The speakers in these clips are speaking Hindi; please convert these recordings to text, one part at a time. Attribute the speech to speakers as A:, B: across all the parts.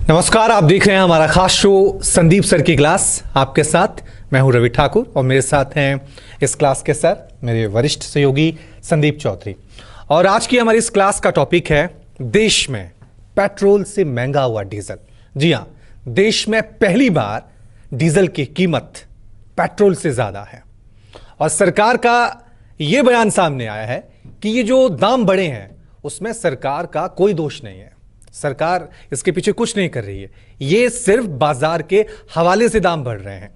A: नमस्कार, आप देख रहे हैं हमारा खास शो संदीप सर की क्लास। आपके साथ मैं हूं रवि ठाकुर और मेरे साथ हैं इस क्लास के सर, मेरे वरिष्ठ सहयोगी संदीप चौधरी। और आज की हमारी इस क्लास का टॉपिक है देश में पेट्रोल से महंगा हुआ डीजल। जी हां, देश में पहली बार डीजल की कीमत पेट्रोल से ज्यादा है और सरकार का यह बयान सामने आया है कि ये जो दाम बढ़े हैं उसमें सरकार का कोई दोष नहीं है। सरकार इसके पीछे कुछ नहीं कर रही है, ये सिर्फ बाजार के हवाले से दाम बढ़ रहे हैं।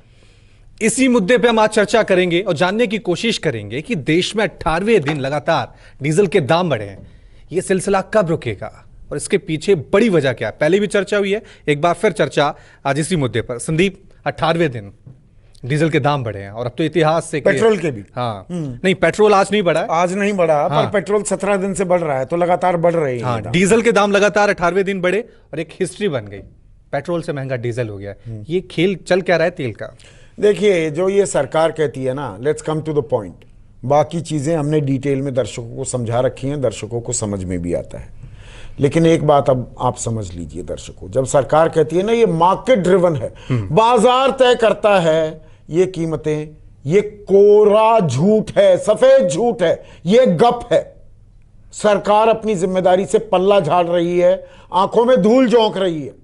A: इसी मुद्दे पे हम आज चर्चा करेंगे और जानने की कोशिश करेंगे कि देश में 18वें दिन लगातार डीजल के दाम बढ़े हैं, ये सिलसिला कब रुकेगा और इसके पीछे बड़ी वजह क्या है। पहले भी चर्चा हुई है, एक बार फिर चर्चा आज इसी मुद्दे पर। संदीप, 18वें दिन डीजल के दाम बढ़े हैं और अब तो इतिहास से
B: पेट्रोल के भी।
A: हाँ, नहीं, पेट्रोल आज नहीं बढ़ा है।
B: आज नहीं बढ़ा।
A: हाँ।
B: पर पेट्रोल 17 दिन से बढ़ रहा है, तो लगातार बढ़ रहे हैं।
A: हाँ, डीजल के दाम लगातार 18वें दिन बढ़े और एक हिस्ट्री बन गई, पेट्रोल से महंगा डीजल हो गया। ये खेल चल क्या रहा है तेल का?
B: देखिए, जो ये सरकार कहती है ना, let's come to the point. बाकी चीजें हमने डिटेल में दर्शकों को समझा रखी हैं, दर्शकों को समझ में भी आता है। लेकिन एक बात अब आप समझ लीजिए दर्शकों, जब सरकार कहती है ना ये मार्केट ड्रिवन है, बाजार तय करता है ये कीमतें, ये कोरा झूठ है, सफेद झूठ है, ये गप है। सरकार अपनी जिम्मेदारी से पल्ला झाड़ रही है, आंखों में धूल झोंक रही है।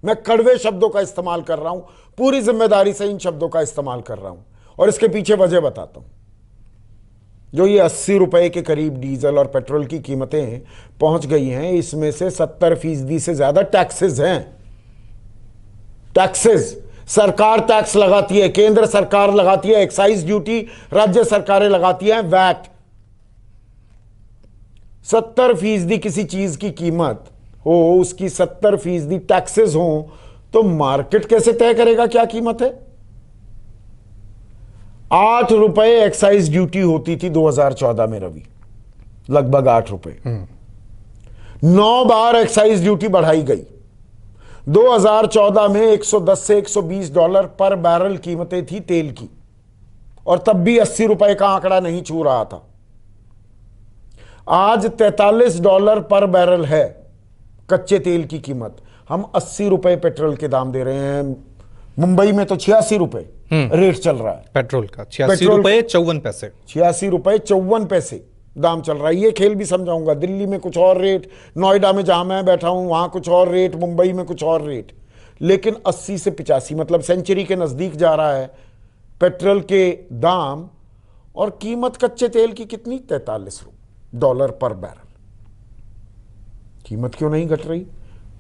B: मैं कड़वे शब्दों का इस्तेमाल कर रहा हूं, पूरी जिम्मेदारी से इन शब्दों का इस्तेमाल कर रहा हूं और इसके पीछे वजह बताता हूं। जो ये 80 रुपए के करीब डीजल और पेट्रोल की कीमतें पहुंच गई हैं, इसमें से 70% से ज्यादा टैक्सेस हैं। टैक्सेस सरकार टैक्स लगाती है, केंद्र सरकार लगाती है एक्साइज ड्यूटी, राज्य सरकारें लगाती हैं वैट। 70% किसी चीज की कीमत हो, उसकी 70% टैक्सेस हो, तो मार्केट कैसे तय करेगा क्या कीमत है? 8 रुपए एक्साइज ड्यूटी होती थी 2014 में रवि, लगभग 8 रुपए। 9 बार एक्साइज ड्यूटी बढ़ाई गई। 2014 में 110 से 120 डॉलर पर बैरल कीमतें थी तेल की, और तब भी 80 रुपए का आंकड़ा नहीं छू रहा था। आज 43 डॉलर पर बैरल है कच्चे तेल की कीमत। हम 80 रुपए पेट्रोल के दाम दे रहे हैं। मुंबई में तो 86 रुपए रेट चल रहा है
A: पेट्रोल का। 86 रुपए 54 पैसे।
B: 86 रुपए 54 पैसे दाम चल रहा है। ये खेल भी समझाऊंगा। दिल्ली में कुछ और रेट, नोएडा में जहां मैं बैठा हूं वहां कुछ और रेट, मुंबई में कुछ और रेट। लेकिन 80 से 85 मतलब सेंचुरी के नजदीक जा रहा है पेट्रोल के दाम। और कीमत कच्चे तेल की कितनी? 43 डॉलर पर बैरल। कीमत क्यों नहीं घट रही?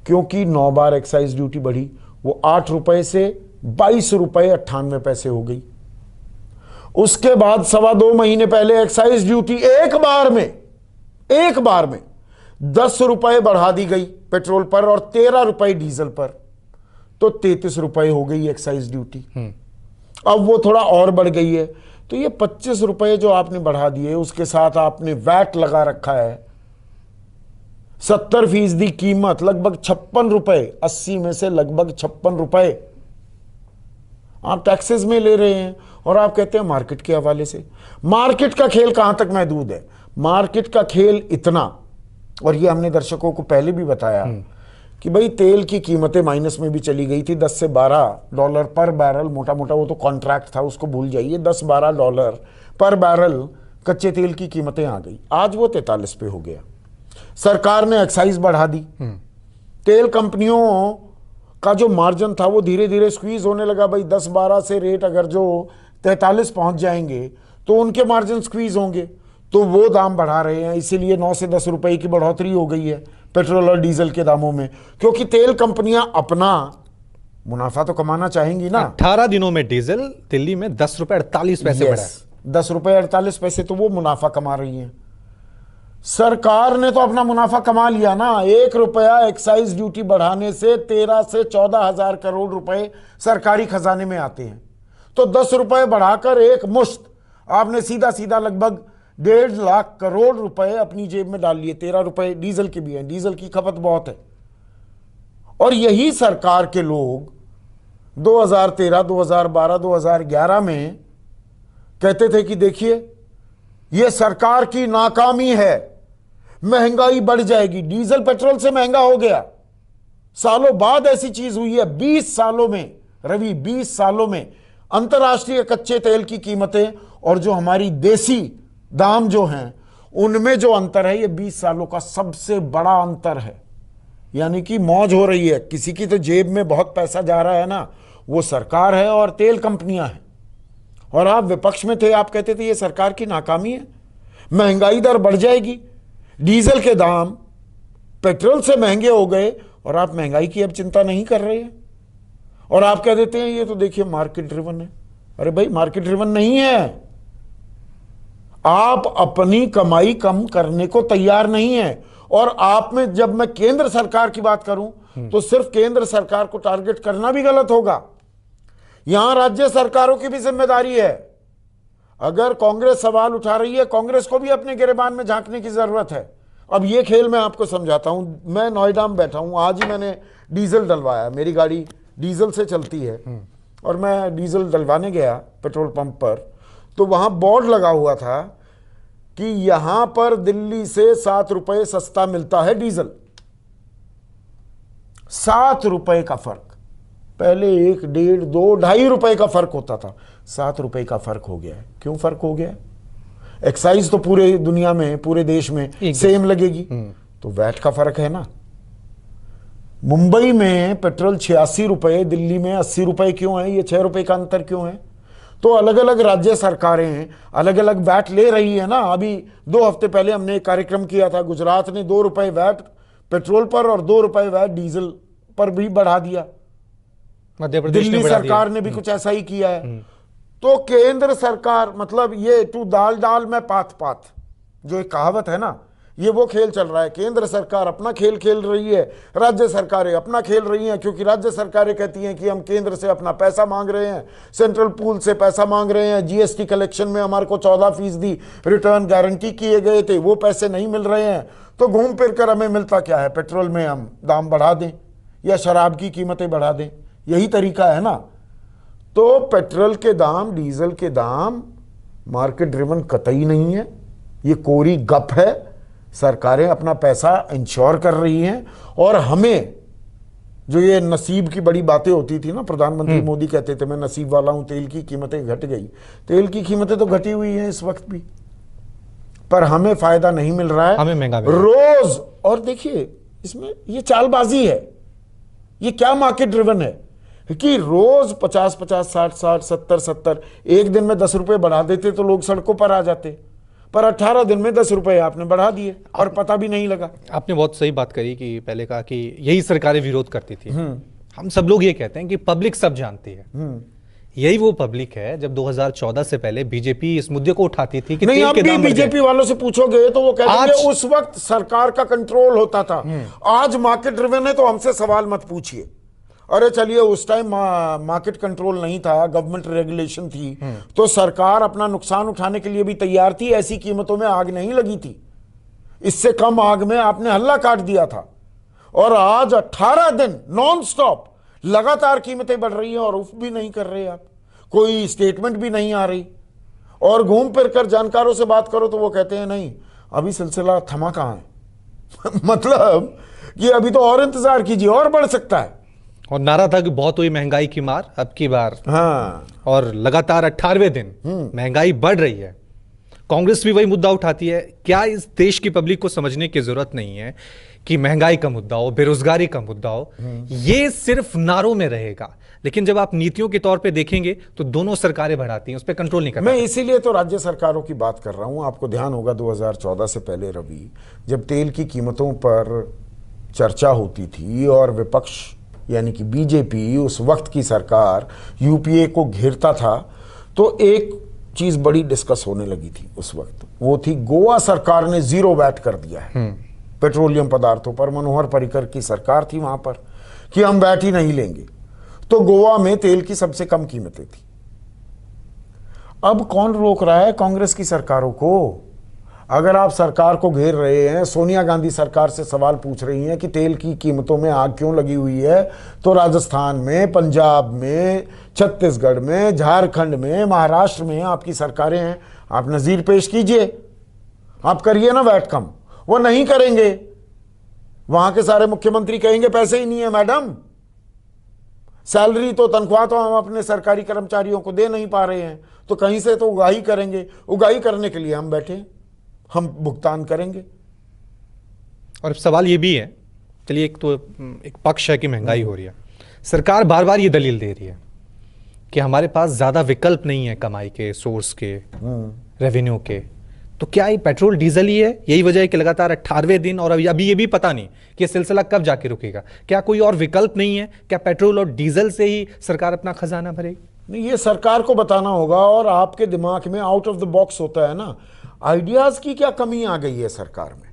B: क्योंकि 9 बार एक्साइज ड्यूटी बढ़ी, वो 8 रुपए से 22 रुपए 98 पैसे हो गई। उसके बाद 2.25 महीने पहले एक्साइज ड्यूटी एक बार में 10 रुपए बढ़ा दी गई पेट्रोल पर और 13 रुपए डीजल पर, तो 33 रुपए हो गई एक्साइज ड्यूटी। अब वो थोड़ा और बढ़ गई है, तो ये 25 रुपए जो आपने बढ़ा दिए, उसके साथ आपने वैट लगा रखा है। 70% कीमत लगभग 56 रुपए, 80 में से लगभग 56 रुपए आप टैक्सेस में ले रहे हैं। और आप कहते हैं मार्केट के हवाले से। मार्केट का खेल कहां तक महदूद है? मार्केट का खेल इतना, और ये हमने दर्शकों को पहले भी बताया कि भाई तेल की कीमतें माइनस में भी चली गई थी, 10 से 12 डॉलर पर बैरल। मोटा मोटा वो तो कॉन्ट्रैक्ट था, उसको भूल जाइए। 10-12 डॉलर पर बैरल कच्चे तेल की कीमतें आ गई। आज वो 43 पे हो गया। सरकार ने एक्साइज बढ़ा दी। तेल कंपनियों का जो मार्जिन था वो धीरे धीरे स्क्वीज होने लगा। भाई 10-12 से रेट अगर जो 43 पहुंच जाएंगे तो उनके मार्जिन स्क्वीज होंगे, तो वो दाम बढ़ा रहे हैं। इसीलिए 9 से 10 रुपए की बढ़ोतरी हो गई है पेट्रोल और डीजल के दामों में, क्योंकि तेल कंपनियां अपना मुनाफा तो कमाना चाहेंगी ना।
A: 18 दिनों में डीजल दिल्ली में 10 रुपए 48 पैसे बढ़ा है।
B: 10 रुपए 48 पैसे तो वो मुनाफा कमा रही है। सरकार ने तो अपना मुनाफा कमा लिया ना। 1 रुपया एक्साइज ड्यूटी बढ़ाने से 13 से 14 हजार करोड़ रुपए सरकारी खजाने में आते हैं। तो 10 रुपए बढ़ाकर एक मुश्त आपने सीधा सीधा लगभग 1.5 लाख करोड़ रुपए अपनी जेब में डाल लिए। 13 रुपए डीजल के भी हैं, डीजल की खपत बहुत है। और यही सरकार के लोग 2013, 2012, 2011 में कहते थे कि देखिए ये सरकार की नाकामी है, महंगाई बढ़ जाएगी। डीजल पेट्रोल से महंगा हो गया, सालों बाद ऐसी चीज हुई है। 20 सालों में रवि, 20 सालों में अंतर्राष्ट्रीय कच्चे तेल की कीमतें और जो हमारी देसी दाम जो हैं उनमें जो अंतर है, ये 20 सालों का सबसे बड़ा अंतर है। यानी कि मौज हो रही है। किसी की तो जेब में बहुत पैसा जा रहा है ना, वो सरकार है और तेल कंपनियां हैं। और आप विपक्ष में थे, आप कहते थे ये सरकार की नाकामी है, महंगाई दर बढ़ जाएगी, डीजल के दाम पेट्रोल से महंगे हो गए और आप महंगाई की अब चिंता नहीं कर रहे हैं। और आप कह देते हैं ये तो देखिए मार्केट ड्रिवन है। अरे भाई, मार्केट ड्रिवन नहीं है। आप अपनी कमाई कम करने को तैयार नहीं है। और आप में जब मैं केंद्र सरकार की बात करूं तो सिर्फ केंद्र सरकार को टारगेट करना भी गलत होगा। यहां राज्य सरकारों की भी जिम्मेदारी है। अगर कांग्रेस सवाल उठा रही है, कांग्रेस को भी अपने गिरेबान में झांकने की जरूरत है। अब ये खेल मैं आपको समझाता हूं। मैं नोएडा में बैठा हूं, आज ही मैंने डीजल डलवाया। मेरी गाड़ी डीजल से चलती है और मैं डीजल डलवाने गया पेट्रोल पंप पर, तो वहां बोर्ड लगा हुआ था कि यहां पर दिल्ली से 7 रुपए सस्ता मिलता है डीजल। 7 रुपए का फर्क। पहले 1, 1.5, 2, 2.5 रुपए का फर्क होता था, 7 रुपए का फर्क हो गया है। क्यों फर्क हो गया? एक्साइज तो पूरे दुनिया में, पूरे देश में सेम लगेगी, तो वैट का फर्क है ना। मुंबई में पेट्रोल 86 रुपए, दिल्ली में 80 रुपए क्यों है? ये 6 रुपए का अंतर क्यों है? तो अलग अलग राज्य सरकारें अलग अलग वैट ले रही है ना। अभी 2 हफ्ते पहले हमने एक कार्यक्रम किया था, गुजरात ने 2 रुपए वैट पेट्रोल पर और 2 रुपए वैट डीजल पर भी बढ़ा दिया।
A: मध्य प्रदेश
B: दिल्ली सरकार ने भी कुछ ऐसा ही किया है। तो केंद्र सरकार, मतलब ये तू दाल डाल में पात पात, जो एक कहावत है ना, ये वो खेल चल रहा है। केंद्र सरकार अपना खेल खेल रही है, राज्य सरकारें अपना खेल रही हैं। क्योंकि राज्य सरकारें कहती हैं कि हम केंद्र से अपना पैसा मांग रहे हैं, सेंट्रल पूल से पैसा मांग रहे हैं, जीएसटी कलेक्शन में हमारे को 14% रिटर्न गारंटी किए गए थे, वो पैसे नहीं मिल रहे हैं। तो घूम फिर कर हमें मिलता क्या है? पेट्रोल में हम दाम बढ़ा दें या शराब की कीमतें बढ़ा दें, यही तरीका है ना। तो पेट्रोल के दाम, डीजल के दाम मार्केट ड्रिवन कतई नहीं है, ये कोरी गप है। सरकारें अपना पैसा इंश्योर कर रही हैं। और हमें जो ये नसीब की बड़ी बातें होती थी ना, प्रधानमंत्री मोदी कहते थे मैं नसीब वाला हूं, तेल की कीमतें घट गई। तेल की कीमतें तो घटी हुई हैं इस वक्त भी, पर हमें फायदा नहीं मिल रहा है,
A: हमें महंगा
B: रोज। और देखिए इसमें ये चालबाजी है। ये क्या मार्केट ड्रिवन है कि रोज 50-50, 60-60, 70-70, एक दिन में 10 रुपए बढ़ा देते तो लोग सड़कों पर आ जाते। पर 18 दिन में 10 रुपए आपने बढ़ा दिए और पता भी नहीं लगा।
A: आपने बहुत सही बात करी कि पहले कहा कि यही सरकारें विरोध करती थी। हम सब लोग ये कहते हैं कि पब्लिक सब जानती है। यही वो पब्लिक है जब 2014 से पहले बीजेपी इस मुद्दे को उठाती थी कि
B: नहीं,
A: तेल
B: अब
A: के
B: भी
A: दाम बढ़
B: बीजेपी
A: गए।
B: वालों से पूछोगे तो वो कहेंगे उस वक्त सरकार का कंट्रोल होता था, आज मार्केट ड्रिवन है तो हमसे सवाल मत पूछिए। अरे चलिए, उस टाइम मार्केट कंट्रोल नहीं था, गवर्नमेंट रेगुलेशन थी, तो सरकार अपना नुकसान उठाने के लिए भी तैयार थी। ऐसी कीमतों में आग नहीं लगी थी, इससे कम आग में आपने हल्ला काट दिया था। और आज 18 दिन नॉन स्टॉप लगातार कीमतें बढ़ रही हैं और उफ भी नहीं कर रहे आप, कोई स्टेटमेंट भी नहीं आ रही। और घूम फिर कर जानकारों से बात करो तो वो कहते हैं नहीं, अभी सिलसिला थमा कहां है। मतलब कि अभी तो और इंतजार कीजिए, और बढ़ सकता है।
A: और नारा था कि बहुत हुई महंगाई की मार, अब की बार।
B: हाँ,
A: और लगातार 18वें दिन महंगाई बढ़ रही है। कांग्रेस भी वही मुद्दा उठाती है। क्या इस देश की पब्लिक को समझने की जरूरत नहीं है कि महंगाई का मुद्दा हो, बेरोजगारी का मुद्दा हो, ये सिर्फ नारों में रहेगा, लेकिन जब आप नीतियों के तौर पे देखेंगे तो दोनों सरकारें बढ़ाती हैं, उस पर कंट्रोल नहीं करती।
B: मैं इसीलिए तो राज्य सरकारों की बात कर रहा हूं। आपको ध्यान होगा 2014 से पहले रवि, जब तेल की कीमतों पर चर्चा होती थी और विपक्ष यानी कि बीजेपी, उस वक्त की सरकार यूपीए को घेरता था, तो एक चीज बड़ी डिस्कस होने लगी थी उस वक्त। वो थी गोवा सरकार ने 0 वैट कर दिया है पेट्रोलियम पदार्थों पर। मनोहर पर्रिकर की सरकार थी वहां पर कि हम वैट ही नहीं लेंगे। तो गोवा में तेल की सबसे कम कीमतें थी। अब कौन रोक रहा है कांग्रेस की सरकारों को? अगर आप सरकार को घेर रहे हैं, सोनिया गांधी सरकार से सवाल पूछ रही हैं कि तेल की कीमतों में आग क्यों लगी हुई है, तो राजस्थान में, पंजाब में, छत्तीसगढ़ में, झारखंड में, महाराष्ट्र में आपकी सरकारें हैं। आप नजीर पेश कीजिए, आप करिए ना वैट कम। वो नहीं करेंगे, वहां के सारे मुख्यमंत्री कहेंगे पैसे ही नहीं है मैडम, सैलरी तो तनख्वाह तो हम अपने सरकारी कर्मचारियों को दे नहीं पा रहे हैं, तो कहीं से तो उगाही करेंगे, उगाही करने के लिए हम बैठे हैं, हम भुगतान करेंगे।
A: और सवाल ये भी है, चलिए एक पक्ष है कि महंगाई हो रही है, सरकार बार बार ये दलील दे रही है कि हमारे पास ज्यादा विकल्प नहीं है कमाई के, सोर्स के, रेवेन्यू के। तो क्या ये पेट्रोल डीजल ही है, यही वजह है कि लगातार 18वें दिन, और अभी ये भी पता नहीं कि ये सिलसिला कब जाके रुकेगा? क्या कोई और विकल्प नहीं है? क्या पेट्रोल और डीजल से ही सरकार अपना खजाना भरेगी?
B: नहीं, ये सरकार को बताना होगा। और आपके दिमाग में आउट ऑफ द बॉक्स होता है ना, आइडियाज की क्या कमी आ गई है सरकार में?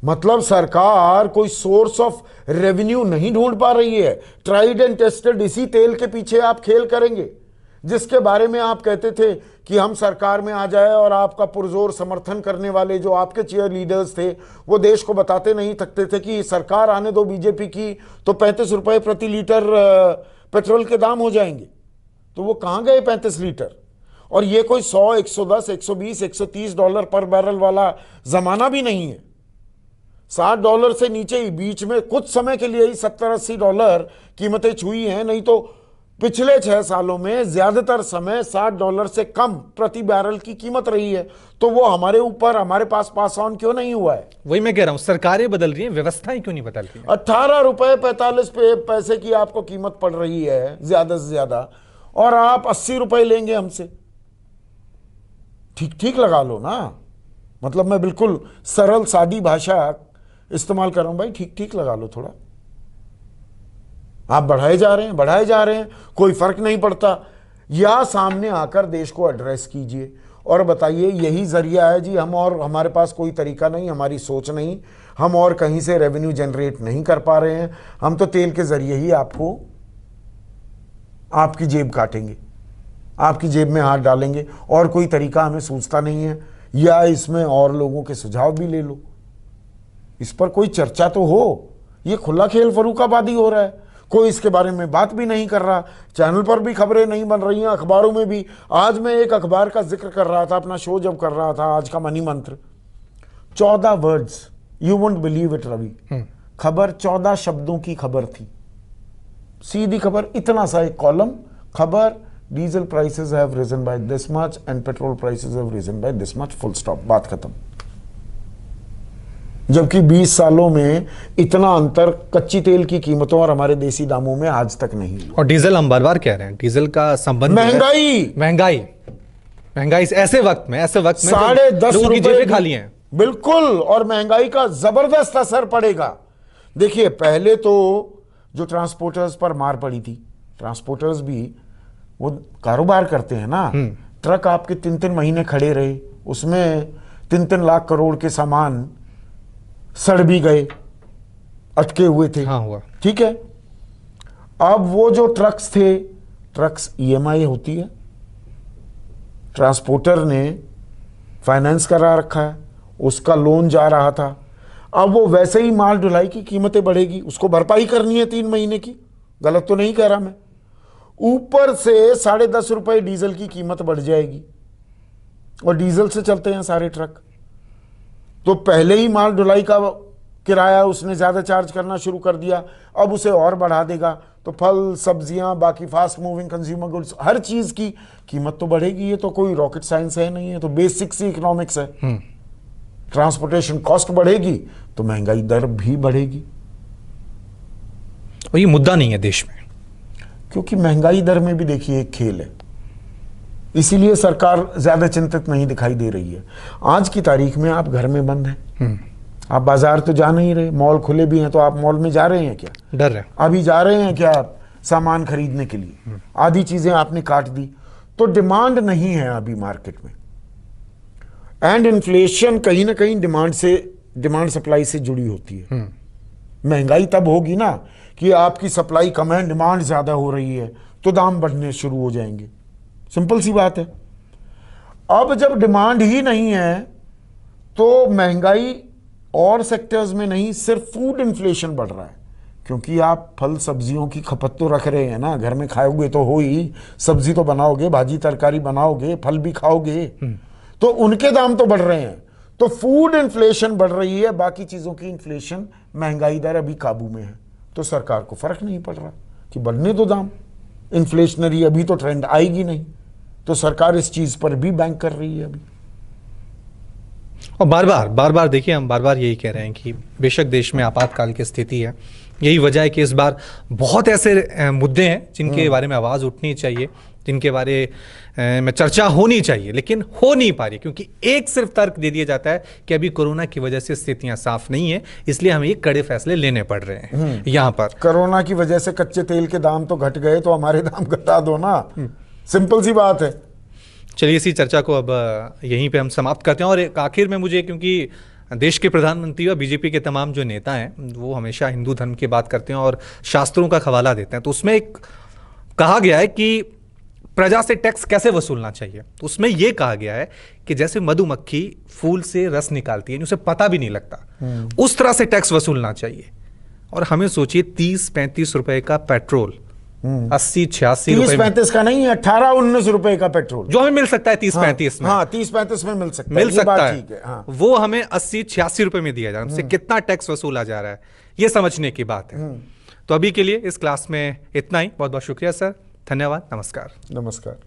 B: मतलब सरकार कोई सोर्स ऑफ रेवेन्यू नहीं ढूंढ पा रही है। ट्राइड एंड टेस्टेड इसी तेल के पीछे आप खेल करेंगे, जिसके बारे में आप कहते थे कि हम सरकार में आ जाए, और आपका पुरजोर समर्थन करने वाले जो आपके चीयर लीडर्स थे वो देश को बताते नहीं थकते थे कि सरकार आने दो बीजेपी की तो 35 रुपए प्रति लीटर पेट्रोल के दाम हो जाएंगे। तो वो कहां गए 35 लीटर? और ये कोई 100, 110, 120, 130 डॉलर पर बैरल वाला जमाना भी नहीं है। $60 से नीचे ही, बीच में कुछ समय के लिए ही $70-80 कीमतें छुई हैं, नहीं तो पिछले 6 सालों में ज्यादातर समय $60 से कम प्रति बैरल की कीमत रही है। तो वो हमारे ऊपर, हमारे पास ऑन क्यों नहीं हुआ है?
A: वही मैं कह रहा हूं, सरकारें बदल रही हैं, व्यवस्थाएं क्यों नहीं बदल रही हैं?
B: 18 रुपए 45 पैसे की आपको कीमत पड़ रही है ज्यादा से ज्यादा, और आप 80 रुपए लेंगे हमसे। ठीक ठीक लगा लो ना। मतलब मैं बिल्कुल सरल सादी भाषा इस्तेमाल कर रहा हूं भाई, ठीक ठीक लगा लो थोड़ा। आप बढ़ाए जा रहे हैं, कोई फर्क नहीं पड़ता। या सामने आकर देश को एड्रेस कीजिए और बताइए यही जरिया है जी, हम और हमारे पास कोई तरीका नहीं, हमारी सोच नहीं, हम और कहीं से रेवेन्यू जनरेट नहीं कर पा रहे हैं, हम तो तेल के जरिए ही आपको, आपकी जेब काटेंगे, आपकी जेब में हाथ डालेंगे, और कोई तरीका हमें सूझता नहीं है। या इसमें और लोगों के सुझाव भी ले लो, इस पर कोई चर्चा तो हो। ये खुला खेल फरूखाबादी हो रहा है, कोई इसके बारे में बात भी नहीं कर रहा। चैनल पर भी खबरें नहीं बन रही हैं, अखबारों में भी। आज मैं एक अखबार का जिक्र कर रहा था, अपना शो जब कर रहा था, आज का मनी मंत्र, 14 words, you won't believe it Ravi, खबर 14 शब्दों की खबर थी, सीधी खबर, इतना सा एक कॉलम, खबर, diesel prices have risen by this much and petrol prices have risen by this much, full stop, बात खत्म। जबकि 20 सालों में इतना अंतर कच्ची तेल की कीमतों और हमारे देसी दामों में आज तक नहीं हुआ।
A: और डीजल हम बार बार कह रहे हैं, डीजल का संबंध महंगाई ऐसे वक्त में
B: $10.5
A: लोगों की जेबें खाली हैं।
B: बिल्कुल, और महंगाई का जबरदस्त असर पड़ेगा। देखिए, पहले तो जो ट्रांसपोर्टर्स पर मार पड़ी थी, ट्रांसपोर्टर्स भी वो कारोबार करते हैं ना, ट्रक आपके 3-3 महीने खड़े रहे, उसमें 3-3 लाख करोड़ के सामान सड़ भी गए, अटके हुए थे।
A: हाँ, हुआ।
B: ठीक है, अब वो जो ट्रक्स थे, ट्रक्स ईएमआई होती है, ट्रांसपोर्टर ने फाइनेंस करा रखा है, उसका लोन जा रहा था। अब वो वैसे ही माल ढुलाई की कीमतें बढ़ेगी, उसको भरपाई करनी है 3 महीने की, गलत तो नहीं कह रहा मैं। ऊपर से $10.5 डीजल की कीमत बढ़ जाएगी, और डीजल से चलते हैं सारे ट्रक। तो पहले ही माल ढुलाई का किराया उसने ज्यादा चार्ज करना शुरू कर दिया, अब उसे और बढ़ा देगा। तो फल, सब्जियां, बाकी फास्ट मूविंग कंज्यूमर गुड्स, हर चीज की कीमत तो बढ़ेगी। ये तो कोई रॉकेट साइंस है नहीं है, तो बेसिक सी इकोनॉमिक्स है। ट्रांसपोर्टेशन कॉस्ट बढ़ेगी तो महंगाई दर भी बढ़ेगी।
A: और ये मुद्दा नहीं है देश में,
B: क्योंकि महंगाई दर में भी देखिए एक खेल है, इसीलिए सरकार ज्यादा चिंतित नहीं दिखाई दे रही है। आज की तारीख में आप घर में बंद हैं, आप बाजार तो जा नहीं रहे, मॉल खुले भी हैं, तो आप मॉल में जा रहे हैं क्या?
A: डर रहे,
B: अभी जा रहे हैं क्या आप सामान खरीदने के लिए? आधी चीजें आपने काट दी, तो डिमांड नहीं है अभी मार्केट में। एंड इन्फ्लेशन कहीं ना कहीं डिमांड सप्लाई से जुड़ी होती है। महंगाई तब होगी ना कि आपकी सप्लाई कम है, डिमांड ज्यादा हो रही है, तो दाम बढ़ने शुरू हो जाएंगे। सिंपल सी बात है। अब जब डिमांड ही नहीं है तो महंगाई और सेक्टर्स में नहीं, सिर्फ फूड इन्फ्लेशन बढ़ रहा है। क्योंकि आप फल सब्जियों की खपत तो रख रहे हैं ना, घर में खाओगे तो हो ही, सब्जी तो बनाओगे, भाजी तरकारी बनाओगे, फल भी खाओगे, तो उनके दाम तो बढ़ रहे हैं। तो फूड इन्फ्लेशन बढ़ रही है, बाकी चीजों की इन्फ्लेशन, महंगाई दर अभी काबू में है, तो सरकार को फर्क नहीं पड़ रहा कि बढ़ने दो दाम, इन्फ्लेशनरी अभी तो ट्रेंड आएगी नहीं, तो सरकार इस चीज पर भी बैंक कर रही है अभी।
A: और बार बार देखिए, हम बार बार यही कह रहे हैं कि बेशक देश में आपातकाल की स्थिति है, यही वजह है कि इस बार बहुत ऐसे मुद्दे हैं जिनके बारे में आवाज़ उठनी चाहिए, जिनके बारे में चर्चा होनी चाहिए, लेकिन हो नहीं पा रही, क्योंकि एक सिर्फ तर्क दे दिया जाता है कि अभी कोरोना की वजह से स्थितियां साफ नहीं है, इसलिए हमें ये कड़े फैसले लेने पड़ रहे हैं। यहाँ पर
B: कोरोना की वजह से कच्चे तेल के दाम तो घट गए, तो हमारे दाम घटा दो ना, सिंपल सी बात है।
A: चलिए इसी चर्चा को अब यहीं पे हम समाप्त करते हैं। और एक आखिर में मुझे, क्योंकि देश के प्रधानमंत्री और बीजेपी के तमाम जो नेता हैं वो हमेशा हिंदू धर्म की बात करते हैं और शास्त्रों का हवाला देते हैं, तो उसमें एक कहा गया है कि प्रजा से टैक्स कैसे वसूलना चाहिए। तो उसमें यह कहा गया है कि जैसे मधुमक्खी फूल से रस निकालती है, उसे पता भी नहीं लगता, उस तरह से टैक्स वसूलना चाहिए। और हमें सोचिए 30-35 रुपए का पेट्रोल, 80-86 रुपए,
B: 30-35 का नहीं, 18-19 रुपए का पेट्रोल
A: जो हमें मिल सकता है 30-35 में,
B: हाँ 30-35 में मिल सकता
A: है,
B: ठीक है, हाँ।
A: वो हमें 80-86 रुपए में दिया जा रहा है। हमसे कितना टैक्स वसूला जा रहा है, ये समझने की बात है। तो अभी के लिए इस क्लास में इतना ही। बहुत बहुत शुक्रिया सर, धन्यवाद, नमस्कार।
B: नमस्कार।